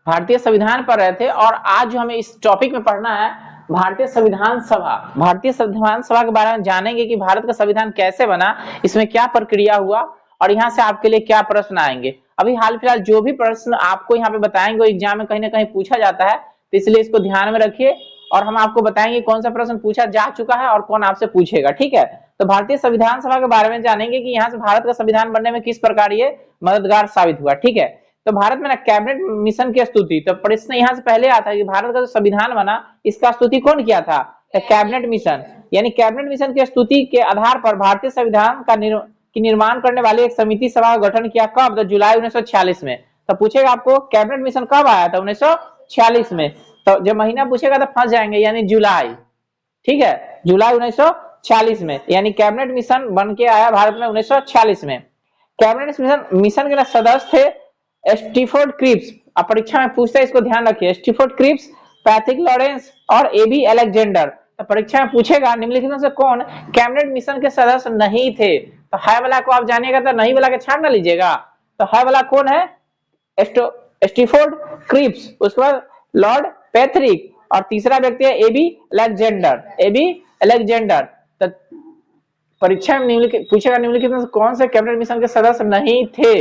भारतीय संविधान पढ़ रहे थे और आज जो हमें इस टॉपिक में पढ़ना है भारतीय संविधान सभा। भारतीय संविधान सभा के बारे में जानेंगे कि भारत का संविधान कैसे बना, इसमें क्या प्रक्रिया हुआ और यहाँ से आपके लिए क्या प्रश्न आएंगे। अभी हाल फिलहाल जो भी प्रश्न आपको यहाँ पे बताएंगे वो एग्जाम में कहीं ना कहीं पूछा जाता है, तो इसलिए इसको ध्यान में रखिए और हम आपको बताएंगे कौन सा प्रश्न पूछा जा चुका है और कौन आपसे पूछेगा। ठीक है, तो भारतीय संविधान सभा के बारे में जानेंगे कि यहाँ से भारत का संविधान बनने में किस प्रकार ये मददगार साबित हुआ। ठीक है, तो भारत में ना कैबिनेट मिशन की स्तुति, तो प्रश्न यहाँ से पहले आता है कि भारत का जो संविधान बना इसका स्तुति कौन किया था, तो कैबिनेट मिशन। यानी कैबिनेट मिशन की स्तुति के आधार पर भारतीय संविधान का निर्माण करने वाली एक समिति सभा का गठन किया, कब, तो जुलाई 1946 में। तो पूछेगा आपको कैबिनेट मिशन कब आया था, 1946 में। तो जब महीना पूछेगा तो फंस जाएंगे, यानी जुलाई। ठीक है, जुलाई 1946 में, यानी कैबिनेट मिशन बन के आया भारत में 1946 में। कैबिनेट मिशन के सदस्य थे स्टीफोर्ड क्रिप्स। अब परीक्षा में पूछता है, इसको ध्यान रखिए, स्टीफोर्ड क्रिप्स, पैट्रिक लॉरेंस और एबी अलेक्जेंडर। तो परीक्षा में पूछेगा निम्नलिखित में से कौन कैबिनेट मिशन के सदस्य नहीं थे। तो है वाला को आप जानिएगा, तो नहीं वाला के छाट ना लीजिएगा। तो है वाला कौन है, स्टीफोर्ड क्रिप्स, उसके बाद लॉर्ड पैट्रिक और तीसरा व्यक्ति है एबी अलेक्जेंडर। AB Alexander. तो परीक्षा में निम्नलिखित पूछेगा, निम्नलिखित में कौन से कैबिनेट मिशन के सदस्य नहीं थे।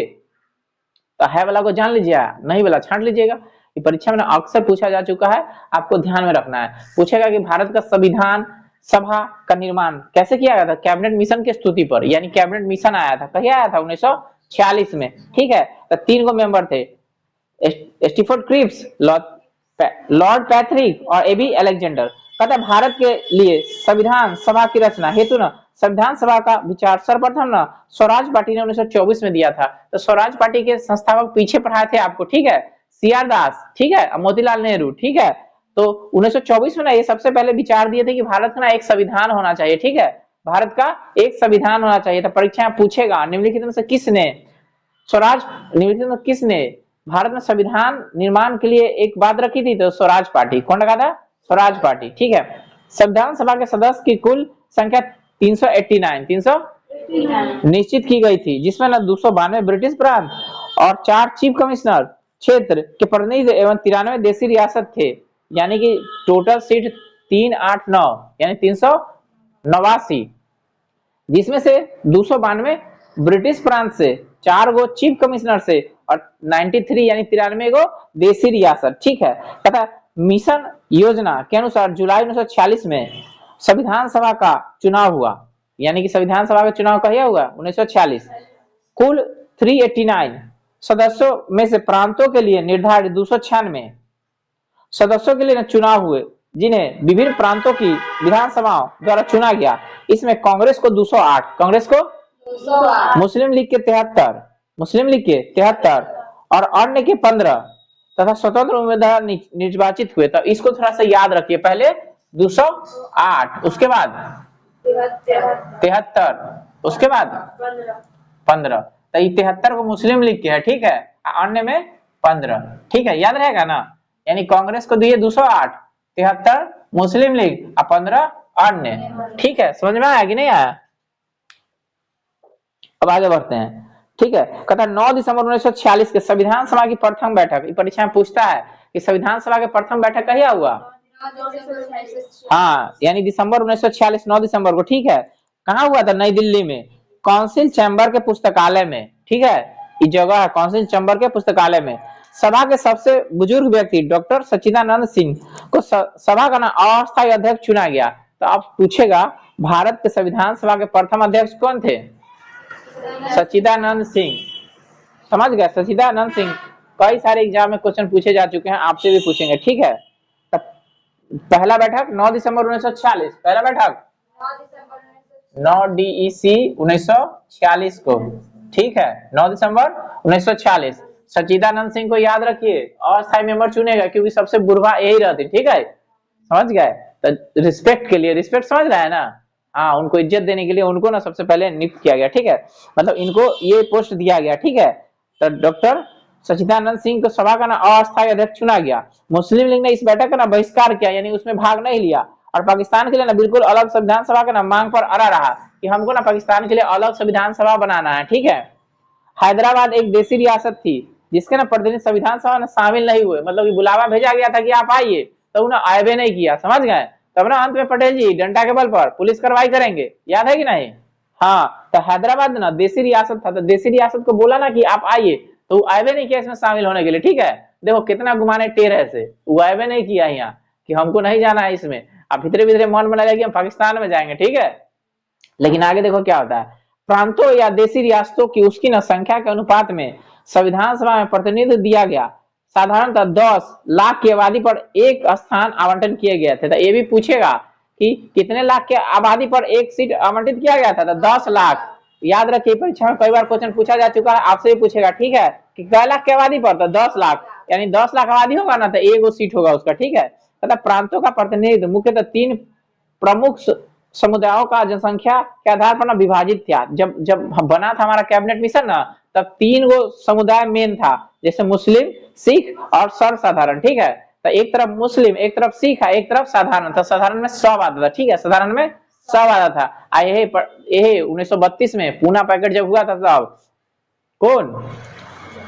तो है वाला को जान लीजिए, नहीं वाला छांट लीजिएगा। ये परीक्षा में अक्सर पूछा जा चुका है, आपको ध्यान में रखना है। पूछेगा कि भारत का संविधान सभा का निर्माण कैसे किया गया था, कैबिनेट मिशन की स्तुति पर। यानी कैबिनेट मिशन आया था, कहीं आया था, 1946 में। ठीक है, तो 3 को मेंबर थे, स्टीफोर्ड क्रिप्स, लॉर्ड पैट्रिक और एबी अलेक्जेंडर। कहता है भारत के लिए संविधान सभा की रचना हेतु न संविधान सभा का विचार सर्वप्रथम न स्वराज पार्टी ने 1924 में दिया था। तो स्वराज पार्टी के संस्थापक पीछे पढ़ाए थे आपको, ठीक है, सीआर दास, ठीक है, मोतीलाल नेहरू। ठीक है, तो 1924 में ना ये सबसे पहले विचार दिए थे कि भारत का ना एक संविधान होना चाहिए। ठीक है, भारत का एक संविधान होना चाहिए। तो परीक्षा में पूछेगा निम्नलिखित में से किसने स्वराज, निम्नलिखित में किसने भारत में संविधान निर्माण के लिए एक बात रखी थी, तो स्वराज पार्टी। कौन रखा था, स्वराज पार्टी। ठीक है, संविधान सभा के सदस्य की कुल संख्या 389 निश्चित की गई थी, जिसमें ना 292 ब्रिटिश प्रांत और 4 चीफ कमिश्नर क्षेत्र के प्रतिनिधि एवं 93 देशी रियासत थे। यानी कि टोटल सीट 389 यानी 389, जिसमें से 292 ब्रिटिश प्रांत से, 4 गो चीफ कमिश्नर से और 93 यानी 93 गो देशी रियासत। ठीक है, तथा मिशन योजना के अनुसार जुलाई 1946 में संविधान सभा का चुनाव हुआ। यानी कि संविधान सभा का चुनाव कहिया हुआ, 1946। कुल 389 सदस्यों में से प्रांतों के लिए निर्धारित 296 सदस्यों के लिए चुनाव हुए, जिन्हें विभिन्न प्रांतों की विधानसभाओं द्वारा चुना गया। इसमें कांग्रेस को 208, कांग्रेस को 208, मुस्लिम लीग के 73, मुस्लिम लीग के 73 और अन्य के 15 तथा स्वतंत्र उम्मीदवार निर्वाचित हुए। तो इसको थोड़ा सा याद रखिए, पहले 208, उसके बाद 73, उसके बाद 15। तो ये 73 को मुस्लिम लीग के है, ठीक है, अन्य में 15। ठीक है, याद रहेगा ना। यानी कांग्रेस को दिए 208, 73 मुस्लिम लीग और 15 अन्य। ठीक है, समझ में आया कि नहीं आया। अब आगे बढ़ते हैं। ठीक है, कहता 9 दिसंबर 1946 के संविधान सभा की प्रथम बैठक, परीक्षा में पूछता है कि संविधान सभा की प्रथम बैठक कहिया हुआ। हाँ, यानी दिसंबर 1946, 9 दिसंबर को। ठीक है, कहाँ हुआ था, नई दिल्ली में, काउंसिल चैम्बर के पुस्तकालय में। ठीक है, ये जगह है काउंसिल चैम्बर के पुस्तकालय में। सभा के सबसे बुजुर्ग व्यक्ति डॉक्टर सच्चिदानंद सिंह को सभा का अस्थायी अध्यक्ष चुना गया। तो आप पूछेगा भारत के संविधान सभा के प्रथम अध्यक्ष कौन थे, सच्चिदानंद सिंह। समझ गए, सच्चिदानंद सिंह। कई सारे एग्जाम में क्वेश्चन पूछे जा चुके हैं, आपसे भी पूछेंगे। ठीक है, पहला बैठक 9 दिसंबर 1946, पहला बैठक 9 DEC 1946 को। ठीक है, 9 दिसंबर 1946। सच्चिदानंद सिंह को याद रखिए, अस्थायी मेंबर चुनेगा क्योंकि सबसे बुढ़वा यही रहती। ठीक है, समझ गए। तो रिस्पेक्ट के लिए, रिस्पेक्ट समझ रहा है ना, हाँ, उनको इज्जत देने के लिए उनको ना सबसे पहले नियुक्त किया गया। ठीक है, मतलब इनको ये पोस्ट दिया गया। ठीक है, तो डॉक्टर सच्चिदानंद सिंह को सभा का अस्थायी अध्यक्ष चुना गया। मुस्लिम लीग ने इस बैठक का बहिष्कार किया, यानी उसमें भाग नहीं लिया और पाकिस्तान के लिए ना बिल्कुल अलग संविधान सभा का मांग पर अड़ा रहा कि हमको ना पाकिस्तान के लिए अलग संविधान सभा बनाना है। ठीक है, हैदराबाद एक देशी रियासत थी, जिसके ना प्रतिनिधि संविधान सभा में शामिल नहीं हुए, मतलब कि बुलावा भेजा गया था कि आप आइए, तो उन्हें आए नहीं किया, समझ गए। तब ना अंत में पटेल जी डंडा के बल पर पुलिस कार्रवाई करेंगे, याद है कि नहीं। हाँ, तो हैदराबाद ना देसी रियासत था, तो देसी रियासत को बोला ना कि आप आइए, तो वो आए नहीं किया इसमें शामिल होने के लिए, ठीक है। देखो कितना घुमाने टेर है से, वो आए नहीं किया यहाँ कि हमको नहीं जाना है इसमें। अब भीतरे भीतरे मन बना लिया कि हम पाकिस्तान में जाएंगे, ठीक है। लेकिन आगे देखो क्या होता है, प्रांतों या देशी रियासतों की उसकी न संख्या के अनुपात में संविधान सभा में प्रतिनिधित्व दिया गया। साधारणतः 10 लाख की आबादी पर एक स्थान आवंटन किए गए थे। तो ये भी पूछेगा कि कितने लाख के आबादी पर एक सीट आवंटित किया गया था, तो 10 लाख। याद रखिए परीक्षा में कई बार क्वेश्चन पूछा जा चुका है, आपसे भी पूछेगा, ठीक है, कि कै लाख की आबादी पर, तो 10 लाख, यानी 10 लाख आबादी होगा ना, तो एक सीट होगा उसका, ठीक है। तथा प्रांतों का प्रतिनिधित्व मुख्यतः 3 प्रमुख समुदायों का जनसंख्या के आधार पर ना विभाजित था। जब जब बना था हमारा कैबिनेट मिशन ना, तब 3 गो समुदाय मेन था, जैसे मुस्लिम, सिख और सर्वसाधारण, ठीक है। तो एक तरफ मुस्लिम, एक तरफ सिख है, एक तरफ साधारण, तो साधारण में सब आता था, ठीक है, साधारण में सब आता था। ये 1932 में पूना पैकेट जब हुआ था, तब कौन,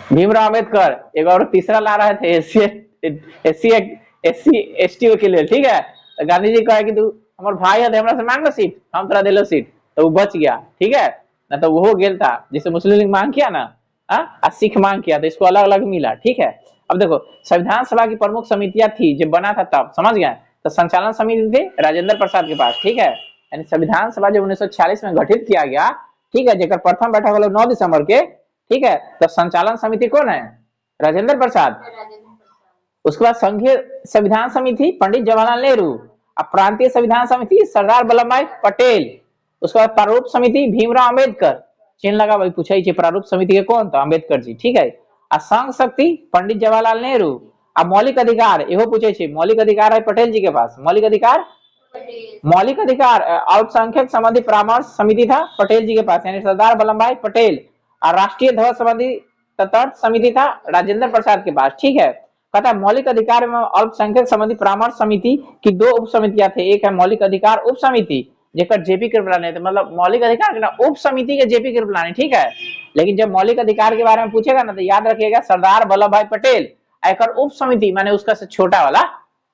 भीमराव अम्बेडकर एक और तीसरा ला रहे थे एससी एसटी के लिए, ठीक है। तो गांधी जी कहे कि तू हमारे भाई है, हमरा से मांग लो सीट, हम तोरा दिलो सीट, तो वो बच गया, ठीक है ना। तो वो गेल था, जिसे मुस्लिम लीग मांग किया ना, सिख मांग किया, तो इसको अलग अलग मिला, ठीक है। अब देखो संविधान सभा की प्रमुख समितियां थी जब बना था तब, समझ गए। तो संचालन समिति थे राजेंद्र प्रसाद के पास, ठीक है। यानी संविधान सभा जब 1946 में गठित किया गया, ठीक है, जेकर प्रथम बैठक वाले 9 दिसंबर के, ठीक है। तो संचालन समिति कौन है, राजेंद्र प्रसाद। उसके बाद संघीय संविधान समिति पंडित जवाहरलाल नेहरू, अब प्रांतीय संविधान समिति सरदार वल्लभ भाई पटेल। उसके बाद प्रारूप समिति भीमराव अम्बेडकर, चिन्ह लगा वही पूछा ही, प्रारूप समिति के कौन था, अम्बेडकर जी, ठीक है। संघ शक्ति पंडित जवाहरलाल नेहरू। अब मौलिक अधिकार एहो पूछे, मौलिक अधिकार है पटेल जी के पास, मौलिक अधिकार, मौलिक अधिकार अल्पसंख्यक संबंधी परामर्श समिति था पटेल जी के पास, यानी सरदार वल्लभ भाई पटेल। और राष्ट्रीय ध्वज संबंधी तटस्थ समिति था राजेंद्र प्रसाद के पास, ठीक है। कहता है मौलिक अधिकार एवं अल्पसंख्यक संबंधी परामर्श समिति की 2 उप समितियां थे, एक है मौलिक अधिकार उप समिति, जेकर जेपी कृपलानी, तो मतलब मौलिक अधिकार ना उप समिति के जेपी कृपलानी, ठीक है। लेकिन जब मौलिक अधिकार के बारे में पूछेगा ना, तो याद रखिएगा सरदार वल्लभ भाई पटेल, एक उप समिति माने उसका से छोटा वाला,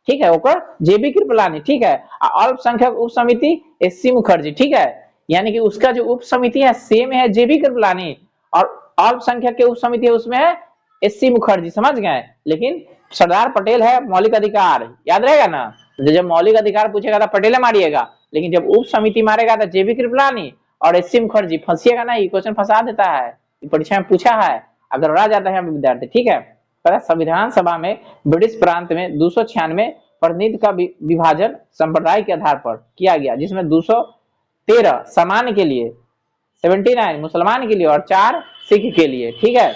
ठीक है, ओकर जेबी कृपलानी, ठीक है। अल्पसंख्यक उप समिति एससी मुखर्जी, ठीक है। यानी कि उसका जो उप समिति है सेम है जेबी कृपलानी, और अल्पसंख्यक के उप समिति है उसमें है एससी मुखर्जी, समझ गए। लेकिन सरदार पटेल है मौलिक अधिकार, याद रहेगा ना। जब मौलिक अधिकार पूछेगा तो पटेल मारिएगा, लेकिन जब उप समिति मारेगा तो जेबी कृपलानी और एससी मुखर्जी, फंसिएगा ना, ये क्वेश्चन फंसा देता है, परीक्षा में पूछा है, अगर रह जाता है विद्यार्थी, ठीक है। संविधान सभा में ब्रिटिश प्रांत में 296 प्रतिनिधि का विभाजन संप्रदाय के आधार पर किया गया, जिसमें 213 सामान्य के लिए, 79 मुसलमान के लिए और 4 सिख के लिए, ठीक है।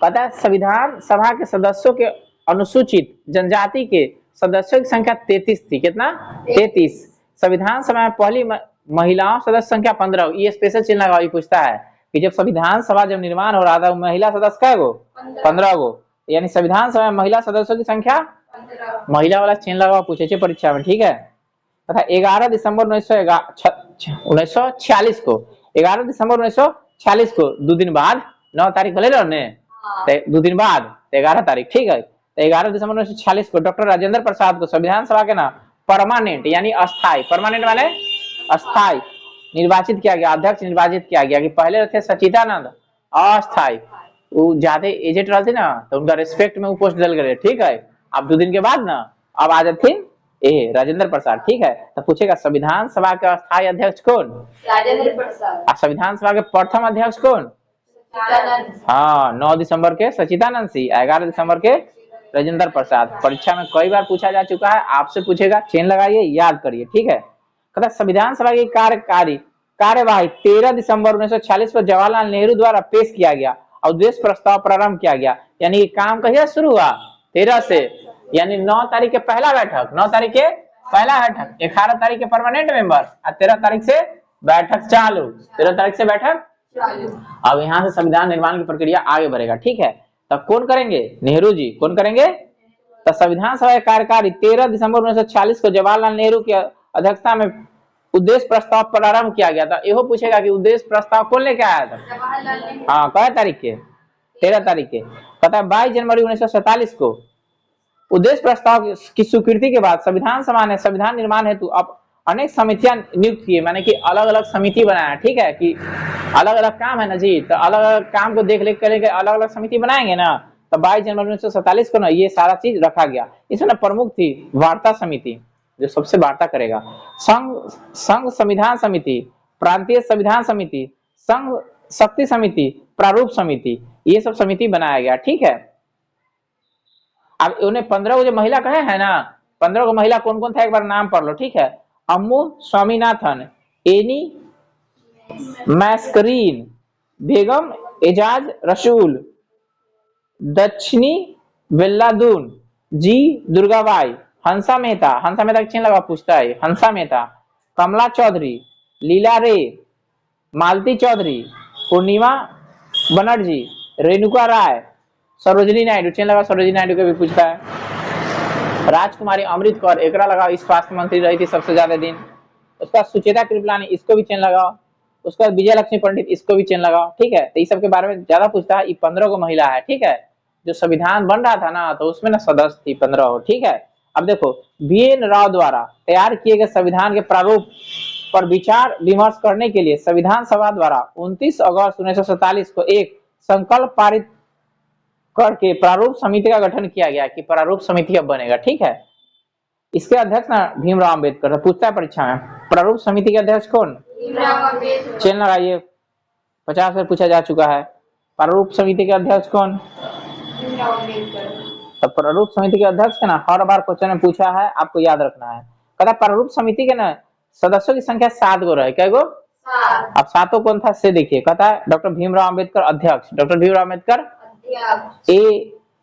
पता है संविधान सभा के सदस्यों के अनुसूचित जनजाति के सदस्यों की संख्या 33 थी, कितना, 33। संविधान सभा में पहली महिलाओं सदस्य संख्या 15, ये स्पेशल चिन्ह लगा पूछता है कि जब संविधान सभा जब निर्माण हो रहा था महिला सदस्य कै गो, 15 गो, यानी संविधान सभा में महिला सदस्यों की संख्या, महिला वाला चिन्ह लगा पूछे परीक्षा में, ठीक है। तथा 11 दिसंबर 1946 को, 11 दिसंबर 1946 को 2 दिन बाद, 9 तारीख भले ने, 2 दिन बाद 11 तारीख, ठीक है। तो 11 दिसंबर 1946 को डॉक्टर राजेंद्र प्रसाद को संविधान सभा के ना परमानेंट यानी अस्थाई, परमानेंट वाले अस्थाई निर्वाचित किया गया, अध्यक्ष निर्वाचित किया गया। कि पहले थे सचिदानंद, अस्थाई, वो ज्यादा एजेड रहते ना, तो उनका रिस्पेक्ट में वो पोस्ट दल गए, ठीक है। अब 2 दिन के बाद ना अब आ जाते ये राजेंद्र प्रसाद, ठीक है। तो पूछेगा संविधान सभा के अस्थाई अध्यक्ष कौन, राजेंद्र प्रसाद। संविधान सभा के प्रथम अध्यक्ष कौन, हाँ 9 दिसंबर के सचिदानंद सिंह, 11 दिसंबर के राजेंद्र प्रसाद। परीक्षा में कई बार पूछा जा चुका है, आपसे पूछेगा, चेन लगाइए, याद करिए, ठीक है। कहता संविधान सभा की कार्यवाही 13 दिसंबर 1946 को जवाहरलाल नेहरू द्वारा पेश किया गया और उद्देश्य प्रस्ताव प्रारंभ किया गया। यानी काम कहिया शुरू हुआ, 13 से, यानी 9 तारीख के पहला बैठक, 9 तारीख के पहला बैठक, 11 तारीख के परमानेंट मेंबर और 13 तारीख से बैठक चालू, 13 तारीख से बैठक चालू। अब यहाँ से संविधान निर्माण की प्रक्रिया आगे बढ़ेगा, ठीक है। तब कौन करेंगे, नेहरू जी, कौन करेंगे। तो संविधान सभा कार्यकारी 13 दिसंबर 1946 को जवाहरलाल नेहरू की अध्यक्षता में उद्देश्य प्रस्ताव प्रारंभ किया गया था। यह पूछेगा कि उद्देश्य प्रस्ताव कौन लेके आया था, हाँ, कै तारीख के, 13 तारीख के। कहता है 22 जनवरी 1947 को उद्देश्य प्रस्ताव की स्वीकृति के बाद संविधान सभा ने संविधान निर्माण हेतु अब अनेक समितियां नियुक्त की, माने कि अलग अलग समिति बनाया, ठीक है, कि अलग अलग काम है ना जी, तो अलग अलग काम को देख रेख करेंगे, अलग अलग समिति बनाएंगे ना, तो 22 जनवरी 1947 को ना ये सारा चीज रखा गया। इसमें प्रमुख थी वार्ता समिति, जो सबसे वार्ता करेगा, संघ संविधान समिति, प्रांतीय संविधान समिति, संघ शक्ति समिति, प्रारूप समिति, ये सब समिति बनाया गया, ठीक है। अब उन्हें 15 को जो महिला कहे है ना, 15 को महिला कौन कौन था एक बार नाम पढ़ लो, ठीक है। अम्मू स्वामीनाथन, एनी मैस्करीन, बेगम एजाज रसूल, दक्षिणी वेल्लादून, जी दुर्गाबाई, हंसा मेहता का चिन्ह लगा पूछता है, हंसा मेहता, कमला चौधरी, लीला रे, मालती चौधरी, पूर्णिमा बनर्जी, रेणुका राय, सरोजिनी नायडू, चिन्ह लगा सरोजिनी नायडू का भी पूछता है, राजकुमारी अमृत कौर, एकरा लगाओ, इस स्वास्थ्य मंत्री रही थी सबसे ज्यादा दिन। उसका सुचेता कृपलानी, इसको भी चिन्ह लगाओ। उसका विजय लक्ष्मी पंडित, इसको भी चिन्ह लगाओ, ठीक है। तो इस सब के बारे में ज्यादा पूछता है। 15 को महिला है, ठीक है। जो संविधान बन रहा था ना, तो उसमें ना सदस्य थी 15, ठीक है। अब देखो, BN राव द्वारा तैयार किए गए संविधान के प्रारूप पर विचार विमर्श करने के लिए संविधान सभा द्वारा 29 अगस्त 1947 को एक संकल्प पारित करके प्रारूप समिति का गठन किया गया कि प्रारूप समिति अब बनेगा, ठीक है। इसके अध्यक्ष ना भीमराव अंबेडकर, पूछता है परीक्षा में, प्रारूप समिति के अध्यक्ष कौन? चिन्ह लगाइए, 50 बार पूछा जा चुका है। प्रारूप समिति के अध्यक्ष कौन? तो प्रारूप समिति के अध्यक्ष है ना, हर बार क्वेश्चन में पूछा है, आपको याद रखना है। कहता प्रारूप समिति के ना सदस्यों की संख्या 7 गो रहे, क्या गो? अब 7 कौन था से देखिए। कहता है डॉक्टर भीमराव अंबेडकर अध्यक्ष, डॉक्टर भीमराव अंबेडकर,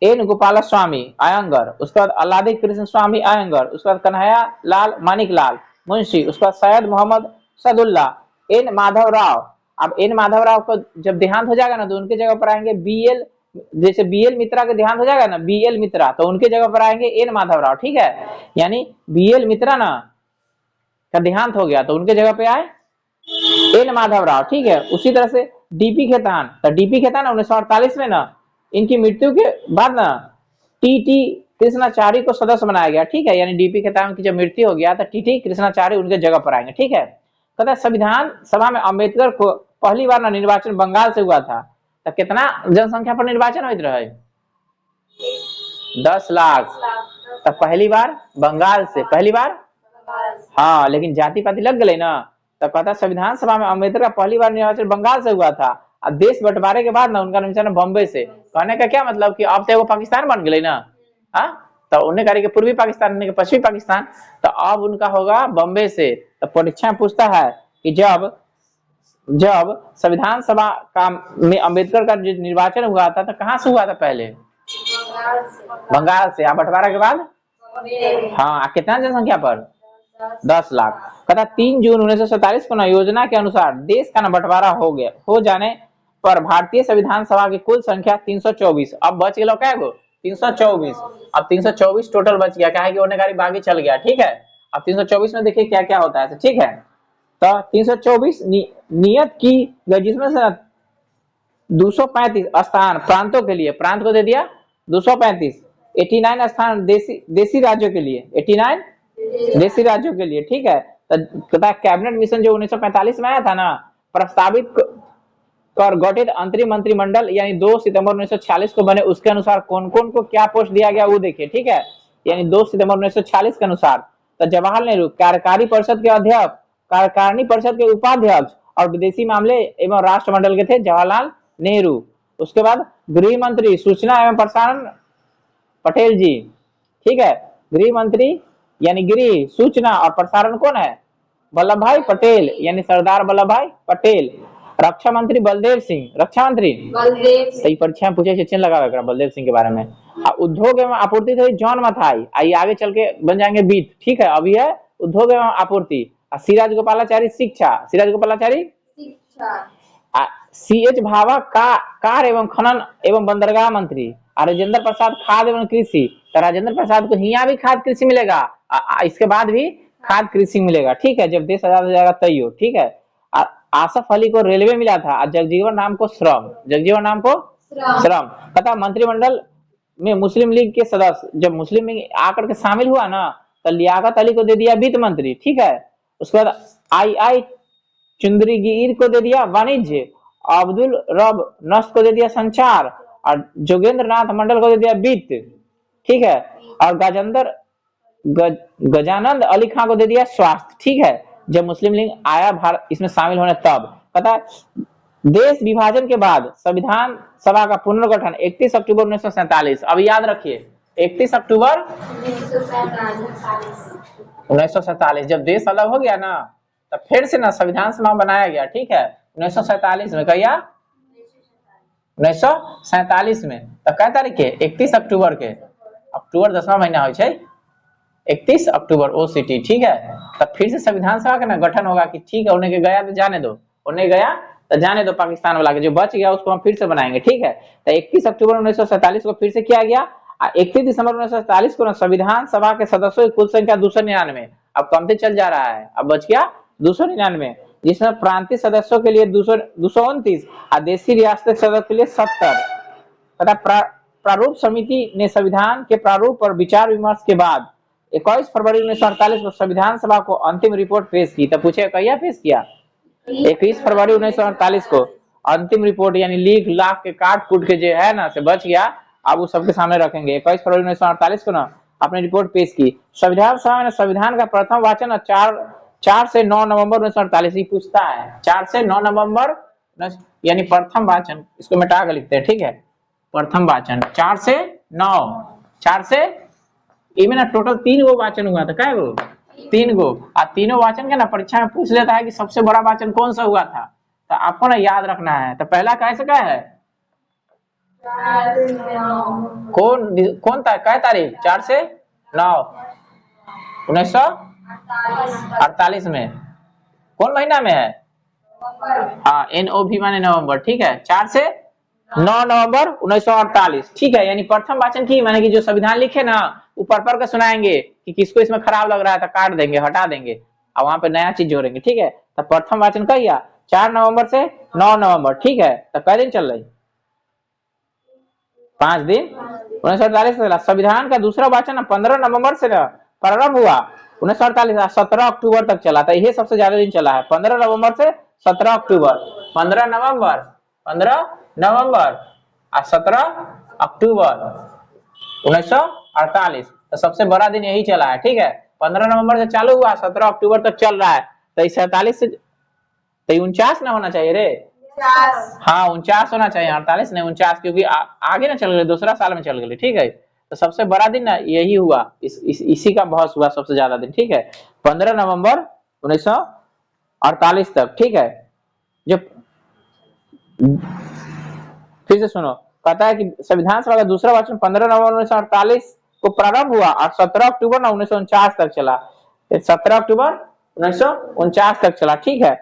एन गोपाल स्वामी अयंगर, उसके बाद अल्लादी कृष्ण स्वामी अयंगर, उसके बाद कन्हैया लाल मानिक लाल मुंशी, उसके बाद सैयद मोहम्मद सदुल्ला, एन माधव राव। अब एन माधव राव को जब देहांत हो जाएगा ना, तो उनके जगह पर आएंगे BL, जैसे BL मित्रा का देहांत हो जाएगा ना, BL मित्रा, तो उनके जगह पर आएंगे एन माधव राव, ठीक है। यानी BL मित्रा ना का देहांत हो गया, तो उनके जगह पे आए एन माधव राव, ठीक है। उसी तरह से DP खेतान, तो DP खेतान 1948 में ना इनकी मृत्यु के बाद ना TT कृष्णाचार्य को सदस्य बनाया गया, ठीक है। यानी DP खेतान की जब मृत्यु हो गया तो TT कृष्णाचार्य उनके जगह पर आएंगे, ठीक है। कहता संविधान सभा में अम्बेडकर को पहली बार ना निर्वाचन बंगाल से हुआ था, तो कितना जनसंख्या पर निर्वाचन होते रहे? 10 लाख। तो पहली बार बंगाल से, पहली बार, हाँ, लेकिन जाति पाति लग गए ना, तो कहता संविधान सभा में अम्बेडकर का पहली बार निर्वाचन बंगाल से हुआ था। अब देश बंटवारे के बाद ना उनका निर्वाचन बॉम्बे से। कहने का क्या मतलब कि अब तो वो पाकिस्तान बन गए ना, हाँ, तो उन्हें कहा कि पूर्वी पाकिस्तान, उन्हें पश्चिमी पाकिस्तान, तो अब उनका होगा बॉम्बे से। तो परीक्षा पूछता है कि जब संविधान सभा का में अम्बेडकर का जो निर्वाचन हुआ था, तो कहाँ से हुआ था? पहले बंगाल से। आप बंटवारा के बाद, हाँ, कितना जनसंख्या पर? 10 लाख। कहता 3 जून 1947 को ना योजना के अनुसार देश का बंटवारा हो जाने पर भारतीय संविधान सभा की कुल संख्या 324। अब बच गया क्या गो? 324। अब 324 टोटल बच गया, क्या है कि उन्हें बागी चल गया, ठीक है। अब 324 में देखिए क्या क्या होता है, ठीक है। तो 324 नियत की गई, जिसमें से 235 स्थान प्रांतों के लिए, प्रांत को दे दिया 235, 89 स्थान देशी राज्यों के लिए, 89 देशी राज्यों के लिए, ठीक है। तो कैबिनेट मिशन जो 1945 में आया था ना, प्रस्तावित कर गठित अंतरिम मंत्रिमंडल यानी 2 सितंबर 1946 को बने, उसके अनुसार कौन कौन को क्या पोस्ट दिया गया वो देखिए, ठीक है। यानी 2 सितंबर 1946 के अनुसार तो जवाहरलाल नेहरू कार्यकारी परिषद के अध्यक्ष, कार्यकारिणी परिषद के उपाध्यक्ष और विदेशी मामले एवं राष्ट्रमंडल के थे जवाहरलाल नेहरू। उसके बाद गृह मंत्री सूचना एवं प्रसारण पटेल जी, ठीक है। गृह मंत्री यानी गृह, सूचना और प्रसारण कौन है? वल्लभ भाई पटेल, यानी सरदार वल्लभ भाई पटेल। रक्षा मंत्री बलदेव सिंह, रक्षा मंत्री सही, परीक्षा पूछे चिन्ह लगा बलदेव सिंह के बारे में। उद्योग एवं आपूर्ति थे जॉन मथाई, आइए आगे चल के बन जाएंगे बीट, ठीक है। अभी है उद्योग एवं आपूर्ति। सीराज गोपालाचारी शिक्षा, सीराज गोपालाचारी शिक्षा। CH भावा कार एवं खनन एवं बंदरगाह मंत्री। राजेंद्र प्रसाद खाद एवं कृषि, तो राजेंद्र प्रसाद को यहाँ भी खाद कृषि मिलेगा, इसके बाद भी खाद कृषि मिलेगा, ठीक है, जब देश आजाद हो जाएगा तय हो, ठीक है। आसफ अली को रेलवे मिला था, जगजीवन राम को श्रम, जगजीवन राम को श्रम। तथा मंत्रिमंडल में मुस्लिम लीग के सदस्य, जब मुस्लिम लीग आकर के शामिल हुआ ना, तो लियाकत अली को दे दिया वित्त मंत्री, ठीक है। उसके बाद आई आई चुंदरीगीर को दे दिया वाणिज्य, अब्दुल रब नस्त को दे दिया संचार, और जोगेंद्र नाथ मंडल को दे दिया वित्त, ठीक है। और गजानंद अली खां को दे दिया स्वास्थ्य, ठीक है। जब मुस्लिम लीग आया भारत इसमें शामिल होने तब। पता है, देश विभाजन के बाद संविधान सभा का पुनर्गठन 31 अक्टूबर 1947। अब याद रखिए 31 अक्टूबर 1947 जब देश अलग हो गया ना, तब फिर से ना संविधान सभा बनाया गया, ठीक है। 1947 में कहिया 1947 में, तो कै तारीख के 31 अक्टूबर के, अक्टूबर 10वां महीना हो 31 अक्टूबर OCT, ठीक है। तब फिर से संविधान सभा का ना गठन होगा कि ठीक है, उन्हें गया तो जाने दो, उन्हें गया तो जाने दो, पाकिस्तान वाला के जो बच गया उसको हम फिर से बनाएंगे, ठीक है। तो 31 अक्टूबर 1947 को फिर से किया गया। 31 दिसंबर 1947 को ना संविधान सभा के सदस्यों की कुल संख्या 299, अब कमते चल जा रहा है, अब बच गया 299, जिसमें प्रांतीय सदस्यों के लिए 229 और देशी रियासत सदस्य के लिए 70। तथा प्रारूप समिति ने संविधान के प्रारूप पर विचार विमर्श के बाद 21 फरवरी 1948 को संविधान सभा को अंतिम रिपोर्ट पेश की। तब पूछे कहिया पेश किया, 21 फरवरी 1948 को अंतिम रिपोर्ट, यानी लीक लाख के काट कूट के जो है ना से बच गया, अब वो सबके सामने रखेंगे। 21 फरवरी 1948 को ना अपनी रिपोर्ट पेश की। संविधान सभा में संविधान का प्रथम वाचन 4 से 9 नवंबर 1948 पूछता है, 4 से 9 नवंबर यानी प्रथम वाचन, इसको मिटा कर लिखते हैं, ठीक है। प्रथम वाचन 4 से 9, 4 से इनमें ना टोटल 3 गो वाचन हुआ था, क्या गो 3 गो, और तीनों वाचन के ना परीक्षा में पूछ लेता है कि सबसे बड़ा वाचन कौन सा हुआ था, तो आपको ना याद रखना है। तो पहला कैसे क्या है, कौन था, क्या तारीख 4 से 9 1948 में, कौन महीना में है, हाँ NOV माने नवंबर, ठीक है। 4 से 9 नवंबर 1948, ठीक है। यानी प्रथम वाचन की माने कि जो संविधान लिखे ना ऊपर पर का सुनाएंगे कि किसको इसमें खराब लग रहा है तो काट देंगे, हटा देंगे, और वहां पे नया चीज जोड़ेंगे, ठीक है। तो प्रथम वाचन कहिया 4 नवंबर से 9 नवंबर, ठीक है। तो कै दिन चल रही, 5 दिन। 1948 संविधान का दूसरा वाचन 15 नवंबर से प्रारंभ हुआ, 1948 17 अक्टूबर तक चला था, यही सबसे ज्यादा दिन चला है, 15 नवंबर से 17 अक्टूबर, 15 नवंबर 17 अक्टूबर 1948, तो सबसे बड़ा दिन यही चला है, ठीक है। 15 नवंबर से चालू हुआ, 17 अक्टूबर तक चल रहा है, तो 47 से 49 ना होना चाहिए रे, हाँ 49 होना चाहिए, 48 नहीं 49, क्योंकि आगे ना चल गए, दूसरा साल में चल गए, ठीक है। तो सबसे बड़ा दिन ना यही हुआ, इसी का बहस हुआ सबसे ज्यादा दिन, ठीक है। 15 नवंबर 1948 तक, ठीक है। जब फिर से सुनो, कहता है कि संविधान सभा का दूसरा वाचन 15 नवंबर 1948 को प्रारंभ हुआ और 17 अक्टूबर 1949 तक चला, 17 अक्टूबर 1949 तक चला, ठीक है।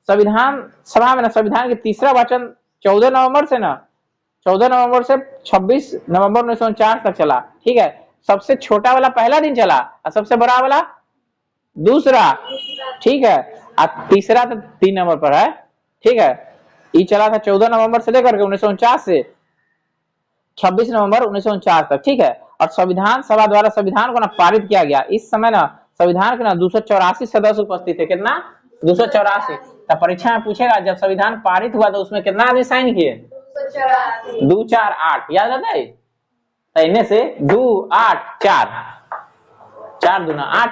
संविधान सभा में ना संविधान के तीसरा वाचन 14 नवंबर से 26 नवंबर 1949 तक चला, ठीक है। सबसे छोटा वाला पहला दिन चला और सबसे बड़ा वाला दूसरा, ठीक है। और तीसरा तो 3 नंबर पर है, ठीक है। ये चला था 14 नवंबर से लेकर के 1949 से 26 नवंबर 1949 तक, ठीक है। और संविधान सभा द्वारा संविधान को ना पारित किया गया। इस समय ना संविधान के ना 284 सदस्य उपस्थित थे, कितना 284। तो परीक्षा में पूछेगा जब संविधान पारित हुआ तो उसमें कितना आदमी साइन किए, 2 4 8, याद रहता है, इनमें से 2 8 4 4 दूना 8,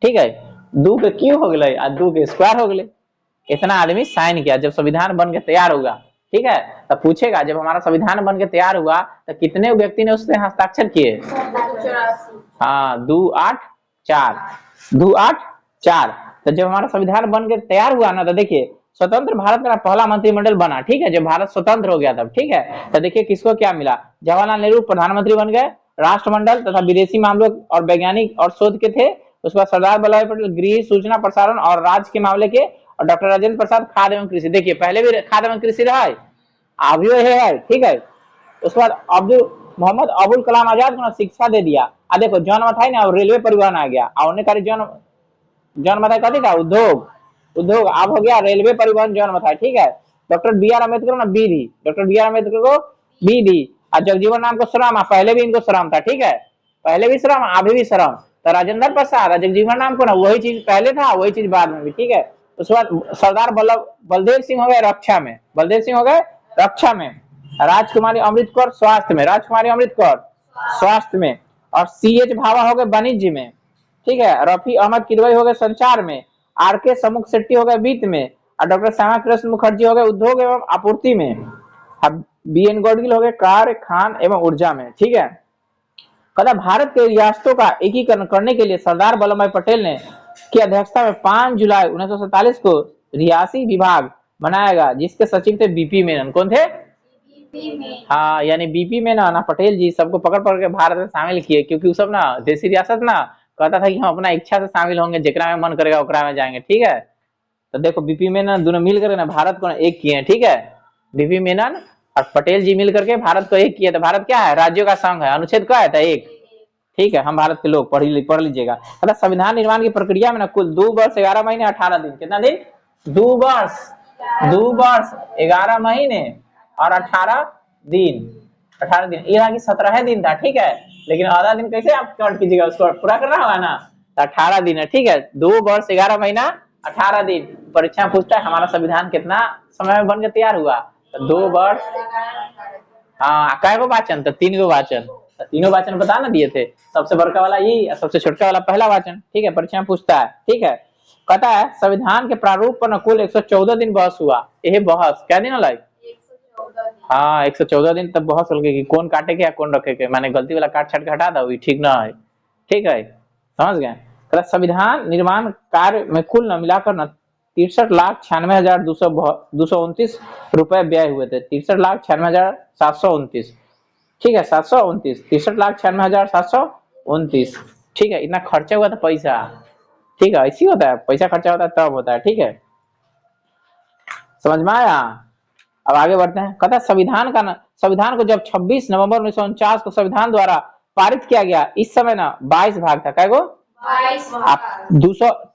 ठीक है। 2 के क्यूब हो गए और 2 के स्क्वायर हो गए, इतना आदमी साइन किया जब संविधान बन के तैयार होगा, ठीक है। तो पूछेगा जब हमारा संविधान बन के तैयार हुआ तो कितने व्यक्ति ने उससे हस्ताक्षर किए, हाँ 2 8 4 2 8 4। तो जब हमारा संविधान बन के तैयार हुआ ना, तो देखिए स्वतंत्र भारत का पहला मंत्रिमंडल बना, ठीक है, जब भारत स्वतंत्र हो गया तब, ठीक है। तो देखिए किसको क्या मिला, जवाहरलाल नेहरू प्रधानमंत्री बन गए, राष्ट्रमंडल तथा विदेशी मामलों और वैज्ञानिक और शोध के थे। उसके बाद सरदार वल्लभ भाई पटेल गृह सूचना प्रसारण और राज्य के मामले के, और डॉक्टर राजेंद्र प्रसाद खाद्य एवं कृषि, देखिए पहले भी खाद्य एवं कृषि रहा है, अभी है, ठीक है। उसके बाद मोहम्मद अबुल कलाम आजाद को शिक्षा दे दिया, देखो जन्म था ना रेलवे परिवहन आ गया, और उन्हें जन्म था कथी का उद्योग, अब हो गया रेलवे परिवहन जन्म था, ठीक है। डॉक्टर बी आर अम्बेडकर को ना बी दी, डॉक्टर बी आर अम्बेडकर को बी दी, और जगजीवन राम को श्रम, पहले भी इनको श्रम था, ठीक है, पहले भी श्रम अभी भी श्रम। तो राजेंद्र प्रसाद और जगजीवन राम को ना वही चीज पहले था वही चीज बाद में भी, ठीक है। उसके बाद सरदार बलदेव सिंह हो गए रक्षा में, बलदेव सिंह हो गए रक्षा में, राजकुमारी अमृत कौर स्वास्थ्य में, राजकुमारी अमृत कौर स्वास्थ्य में, और सी एच भाभा हो गए वाणिज्य में, ठीक है, रफी अहमद किदवई हो गए संचार में, आर के समुख शेट्टी हो गए वित्त में, और डॉक्टर श्यामा कृष्ण मुखर्जी हो गए उद्योग एवं आपूर्ति में, अब बी एन गौडगिल हो गए कार्य खान एवं ऊर्जा में, ठीक है। कहता भारत के रियासतों का एकीकरण करने के लिए सरदार वल्लभ भाई पटेल ने की अध्यक्षता में 5 जुलाई 1947 को रियासी विभाग बनाया, जिसके सचिव थे बीपी मेनन। कौन थे? हाँ, यानी बीपी मेनन ना पटेल जी सबको पकड़ पकड़ के भारत में शामिल किए, क्योंकि वो सब ना देसी रियासत ना कहता था कि हम अपना इच्छा से शामिल होंगे, जेकरा में मन करेगा ओकरा में जाएंगे, ठीक है। तो देखो बीपी मेनन दोनों मिल करके ना भारत को एक किए, ठीक है, बीपी मेनन और पटेल जी मिल करके भारत को एक किया। तो भारत क्या है? राज्यों का संघ है। अनुच्छेद क्या है? था एक, ठीक है, हम भारत के लोग पढ़ लीजिएगा। मतलब संविधान निर्माण की प्रक्रिया में ना कुल 2 वर्ष 11 महीने 18 दिन, कितना दिन? 2 वर्ष 11 महीने और 18 दिन, 18 दिन, ये की 17 दिन था, ठीक है, लेकिन आधा दिन कैसे आप काउंट कीजिएगा, उसको पूरा करना होगा ना, तो 18 दिन है, ठीक है, 2 वर्ष 11 महीना 18 दिन। परीक्षा पूछता है हमारा संविधान कितना समय में बनकर तैयार हुआ, तो 2 वर्ष, हाँ, कै गो वाचन? तो 3 गो वाचन, तो तीनों वाचन बता ना दिए थे, सबसे बड़का वाला यही, सबसे छोटका वाला पहला वाचन, ठीक है, परीक्षा में पूछता है, ठीक है। कहता है संविधान के प्रारूप पर कुल 114 दिन बहस हुआ। यही बहस क्या दिन होला? हाँ, 114 दिन तब बहस हो गई कि कौन काटे के या कौन रखे के, माने गलती वाला काट छाट के हटा दो, ठीक ना है, ठीक है, समझ गए। संविधान निर्माण कार्य में कुल न मिलाकर न 63,96,229 रुपए व्यय हुए थे, 63,96,729, ठीक है, 729, 63,96,729, ठीक है, इतना खर्चा हुआ था पैसा, ठीक है, ऐसी होता है, पैसा खर्चा होता है तब होता है, ठीक है, समझ में आया। अब आगे बढ़ते हैं। कहता है संविधान को जब 26 नवंबर 1949 को संविधान द्वारा पारित किया गया, इस समय ना 22 भाग था, क्या गो?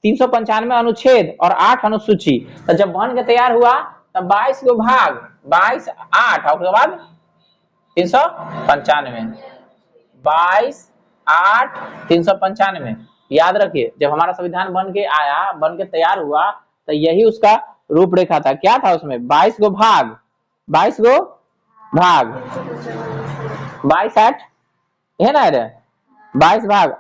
395 अनुच्छेद और 8 अनुसूची। तो जब बन के तैयार हुआ तब 22 गो भाग, 22 8 और उसके बाद 395, 22 8 395। याद रखिए जब हमारा संविधान बन के आया, बन के तैयार हुआ, तो यही उसका रूपरेखा था। क्या था उसमें? 22 गो भाग, 22 गो भाग, 22 8 है ना, 22 भाग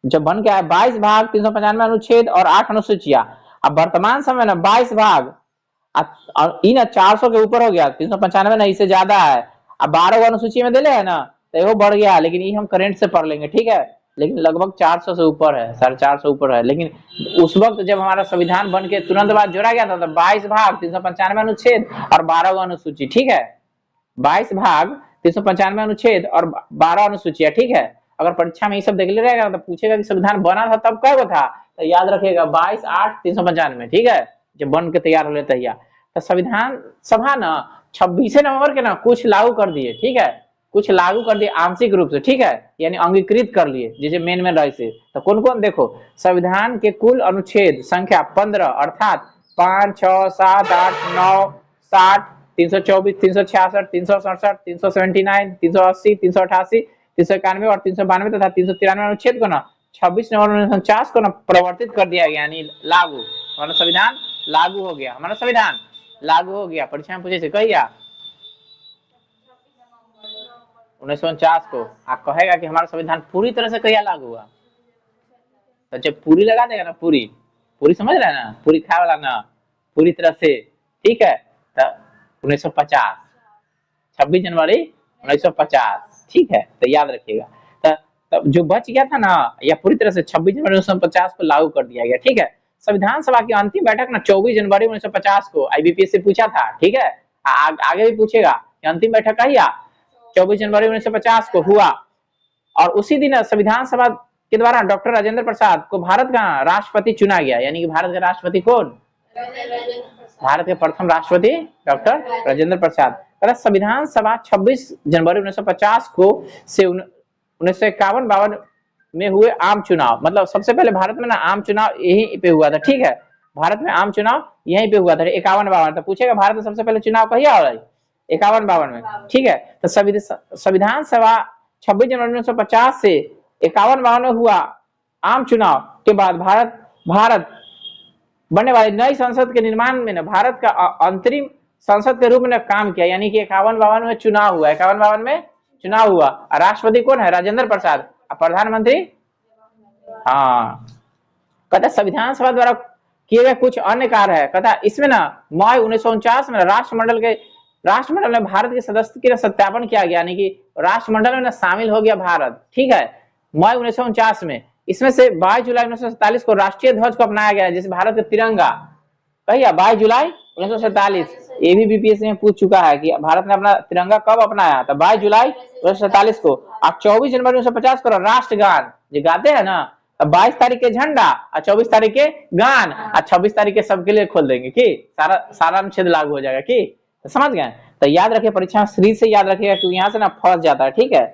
जब बन के आया, 22 भाग, 395 अनुच्छेद और 8 अनुसूचियां। अब वर्तमान समय ना 22 भाग इन 400 के ऊपर हो गया, 395 ना इससे ज्यादा है। अब 12 अनुसूची में दिले है ना, तो वो बढ़ गया, लेकिन ये हम करंट से पढ़ लेंगे, ठीक है, लेकिन लगभग 400 से ऊपर है, 450 ऊपर है। लेकिन उस वक्त जब हमारा संविधान बन के तुरंत बाद जोड़ा गया था, तो 22 भाग, 395 अनुच्छेद और 12 अनुसूची, ठीक है, 22 भाग, 395 अनुच्छेद और 12 अनुसूचियां, ठीक है। अगर परीक्षा में ये सब देख ले रहेगा तो पूछेगा कि संविधान बना था तब क्या था, तो याद रखिएगा 22 8 395, ठीक है, जब बन के तैयार हो लेता है। तो संविधान सभा ना 26 नवंबर के ना कुछ लागू कर दिए, ठीक है, कुछ लागू कर दिए आंशिक रूप से, ठीक है, यानी अंगीकृत कर लिए, जैसे मेन रहे से। तो कौन कौन? देखो, संविधान के कुल अनुच्छेद संख्या 15, अर्थात 5 6 7 8 9 60 324 366 367 379 380 388 391 और 392 तथा 393 अनुच्छेद को ना 26 नवंबर 1949 को ना प्रवर्तित कर दिया गया, यानी लागू। हमारा संविधान लागू हो गया, हमारा संविधान लागू हो गया। परीक्षा में पूछे से कहिया 1949 को आप कहेगा कि हमारा संविधान पूरी तरह से कहिया लागू हुआ, तो जब पूरी लगा देगा ना, पूरी पूरी समझ रहे हैं ना, पूरी खाए वाला ना, पूरी तरह से, ठीक है, तो 1950, 26 जनवरी 1950, ठीक है, तो याद रखिएगा। तो जो बच गया था ना, या पूरी तरह से 26 जनवरी 1950 को लागू कर दिया गया, ठीक है। संविधान सभा की अंतिम बैठक ना 24 जनवरी 1950 को आईबीपीएस से पूछा था, ठीक है, आगे भी पूछेगा कि अंतिम बैठक कहिया 24 जनवरी 1950 को हुआ, और उसी दिन संविधान सभा के द्वारा डॉक्टर राजेंद्र प्रसाद को भारत का राष्ट्रपति चुना गया, यानी कि भारत के राष्ट्रपति कौन? भारत के प्रथम राष्ट्रपति डॉक्टर राजेंद्र प्रसाद। संविधान सभा 26 जनवरी 1950 को से 1951-52 में हुए आम चुनाव, मतलब सबसे पहले भारत में ना आम चुनाव यही पे हुआ था, ठीक है, भारत में आम चुनाव यहीं पे हुआ था 51-52। तो पूछेगा भारत में सबसे पहले चुनाव कहीं आ रहा है 51-52 में, ठीक है। तो संविधान सभा 26 जनवरी 1950 से 51-52 में हुआ आम चुनाव के बाद भारत बनने वाली नई संसद के निर्माण में भारत का अंतरिम संसद के रूप में काम किया, यानी कि 51-52 में चुनाव हुआ, 51-52 में चुनाव हुआ। राष्ट्रपति कौन है? राजेंद्र प्रसाद। प्रधानमंत्री, हाँ, कहता संविधान सभा द्वारा किए गए कुछ अन्य कार्य है। कहता इसमें ना मई 1949 में राष्ट्रमंडल में भारत की सदस्यता के सत्यापन किया गया, यानी कि राष्ट्रमंडल में ना शामिल हो गया भारत, ठीक है, मई 1949 में। इसमें से 22 जुलाई 1947 को राष्ट्रीय ध्वज को अपनाया गया, जैसे भारत का तिरंगा। कहिए 22 जुलाई 1947, ये भी बीपीएससी में पूछ चुका है कि भारत ने अपना तिरंगा कब अपनाया, तो 22 जुलाई 1947 को। और 24 जनवरी 1950 को राष्ट्रगान जो गाते हैं ना, 22 तारीख के झंडा और 24 तारीख के गान और 26 तारीख के सबके लिए खोल देंगे कि सारा अनुच्छेद लागू हो जाएगा कि, तो समझ गए। तो याद रखिए, परीक्षा श्री से याद रखिएगा क्योंकि यहाँ से ना फंस जाता है, ठीक है,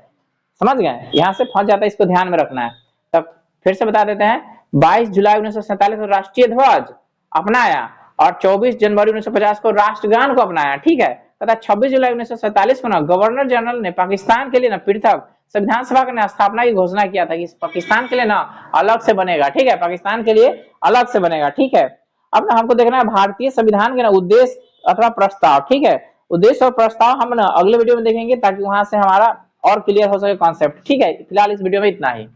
समझ गए, यहाँ से फंस जाता है, इसको ध्यान में रखना है। तब फिर से बता देते हैं, 22 जुलाई 1947 को राष्ट्रीय ध्वज अपनाया और 24 जनवरी 1950 को राष्ट्रगान को अपनाया, ठीक है। तथा 26 जुलाई 1947 को ना गवर्नर जनरल ने पाकिस्तान के लिए ना पृथक संविधान सभा की स्थापना की घोषणा किया था कि पाकिस्तान के लिए ना अलग से बनेगा, ठीक है, पाकिस्तान के लिए अलग से बनेगा, ठीक है। अब ना हमको देखना है भारतीय संविधान के ना उद्देश्य अथवा प्रस्ताव, ठीक है। उद्देश्य और प्रस्ताव हम ना अगले वीडियो में देखेंगे ताकि वहां से हमारा और क्लियर हो सके कॉन्सेप्ट, ठीक है। फिलहाल इस वीडियो में इतना ही।